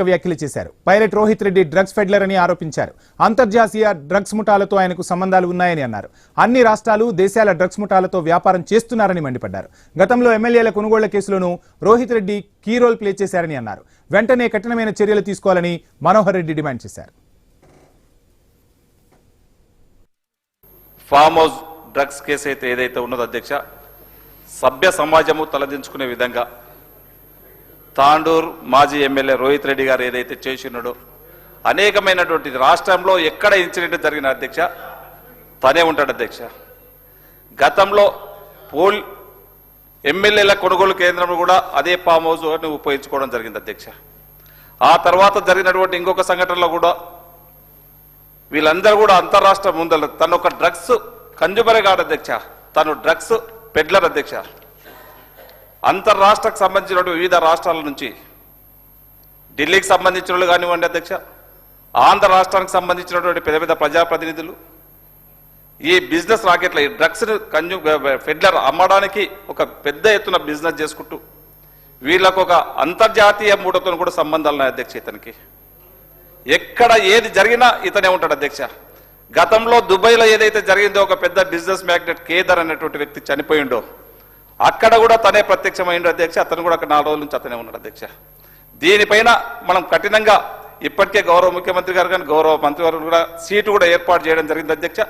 వ్యాఖ్యలు చేశారు. Pilot Rohit Reddy drugs fiddler అని ఆరోపించారు. అంతర్జాతీయ డ్రగ్స్ ముఠాలతో ఆయనకు సంబంధాలు ఉన్నాయని అన్నారు. అన్ని రాష్ట్రాలు దేశాల డ్రగ్స్ ముఠాలతో వ్యాపారం చేస్తున్నారని మండిపడ్డారు. గతంలో ఎమ్మెల్యేల కొనుగోళ్ల కేసులోనూ Rohit Reddy key role play చేశారని అన్నారు. వెంటనే కఠినమైన చర్యలు తీసుకోవాలని మనోహర్ రెడ్డి డిమాండ్ చేశారు. ఫామ్ హౌస్ డ్రగ్స్ కేసు అయితే ఏదైతే ఉన్నదో అధ్యక్ష, సభ్య సమాజము తలదించుకునే విధంగా తాండూర్ మాజీ ఎమ్మెల్యే రోహిత్ రెడ్డి గారు ఏదైతే చేసినాడో, అనేకమైనటువంటి రాష్ట్రంలో ఎక్కడ ఇన్సిడెంట్ జరిగిన అధ్యక్ష తనే ఉంటాడు అధ్యక్ష. గతంలో ఎమ్మెల్యేల కొనుగోలు కేంద్రం కూడా అదే ఫామ్ హౌస్ ఉపయోగించుకోవడం జరిగింది అధ్యక్ష. ఆ తర్వాత జరిగినటువంటి ఇంకొక సంఘటనలో కూడా వీళ్ళందరూ కూడా అంతరాష్ట్ర ముందర తను ఒక డ్రగ్స్ కన్జ్యూమరే కాదు అధ్యక్ష, తను డ్రగ్స్ పెడ్లర్ అధ్యక్ష. అంతర్రాష్ట్రకు సంబంధించిన వివిధ రాష్ట్రాల నుంచి ఢిల్లీకి సంబంధించిన వాళ్ళు కానివ్వండి అధ్యక్ష, ఆంధ్ర రాష్ట్రానికి సంబంధించినటువంటి పెద్ద పెద్ద ప్రజాప్రతినిధులు ఈ బిజినెస్ రాకెట్ల ఈ డ్రగ్స్ ఫెడ్లర్ అమ్మడానికి ఒక పెద్ద ఎత్తున బిజినెస్ చేసుకుంటూ వీళ్ళకు ఒక అంతర్జాతీయ మూడతో కూడా సంబంధాలు ఉన్నాయి అధ్యక్ష. ఇతనికి ఎక్కడ ఏది జరిగినా ఇతనే ఉంటాడు అధ్యక్ష. గతంలో దుబాయ్లో ఏదైతే జరిగిందో ఒక పెద్ద బిజినెస్ మ్యాగ్నెట్ కేదార్ అనేటువంటి వ్యక్తి చనిపోయిండో అక్కడ కూడా తనే ప్రత్యక్షమైండు అధ్యక్ష. అతను కూడా 4 రోజుల నుంచి అతనే ఉన్నాడు అధ్యక్ష. దీనిపైన మనం కఠినంగా ఇప్పటికే గౌరవ ముఖ్యమంత్రి గారు కానీ గౌరవ మంత్రివర్గం కూడా సీటు కూడా ఏర్పాటు చేయడం జరిగింది అధ్యక్ష.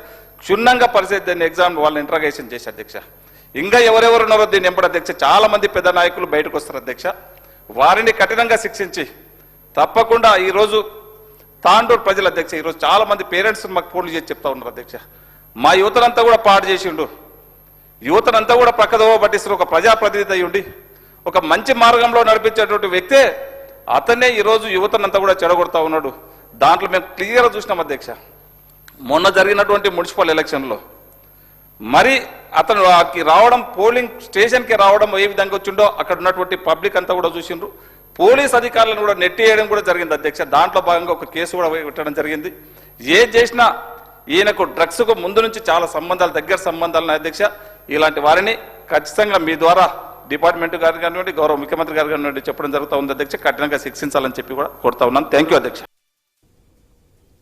క్షుణ్ణంగా పరిస్థితి దీన్ని ఎగ్జామ్ వాళ్ళని ఇంట్రాగేషన్ చేసి అధ్యక్ష. ఇంకా ఎవరెవరు ఉన్నారో దీన్ని ఎంపడు అధ్యక్ష. చాలా మంది పెద్ద నాయకులు బయటకు వస్తారు అధ్యక్ష. వారిని కఠినంగా శిక్షించి తప్పకుండా ఈరోజు తాండూరు ప్రజల అధ్యక్ష, ఈరోజు చాలా మంది పేరెంట్స్ మాకు ఫోన్లు చేసి చెప్తా ఉన్నారు అధ్యక్ష. మా యువతనంతా కూడా పాడు చేసిండు, యువతనంతా కూడా పక్కదోవ పట్టిస్తారు. ఒక ప్రజాప్రతినిధి అయి ఉండి ఒక మంచి మార్గంలో నడిపించేటువంటి వ్యక్తే అతనే ఈరోజు యువతనంతా కూడా చెడగొడతా ఉన్నాడు. దాంట్లో మేము క్లియర్గా చూసినాం అధ్యక్ష. మొన్న జరిగినటువంటి మున్సిపల్ ఎలక్షన్లో మరి అతను రావడం, పోలింగ్ స్టేషన్కి రావడం ఏ విధంగా వచ్చిండో అక్కడ ఉన్నటువంటి పబ్లిక్ అంతా కూడా చూసిండ్రు. పోలీస్ అధికారులను కూడా నెట్టేయడం కూడా జరిగింది అధ్యక్ష. దాంట్లో భాగంగా ఒక కేసు కూడా పెట్టడం జరిగింది. ఏది చేసినా ఈయనకు డ్రగ్స్కు ముందు నుంచి చాలా సంబంధాలు, దగ్గర సంబంధాలు అధ్యక్ష. ఇలాంటి వారిని ఖచ్చితంగా మీ ద్వారా డిపార్ట్మెంట్ గారు కానివ్వండి, గౌరవ ముఖ్యమంత్రి గారు కానివ్వండి చెప్పడం జరుగుతూ ఉంది అధ్యక్ష. కఠినంగా శిక్షించాలని చెప్పి కూడా కోరుతా ఉన్నాను. థ్యాంక్ యూ అధ్యక్ష.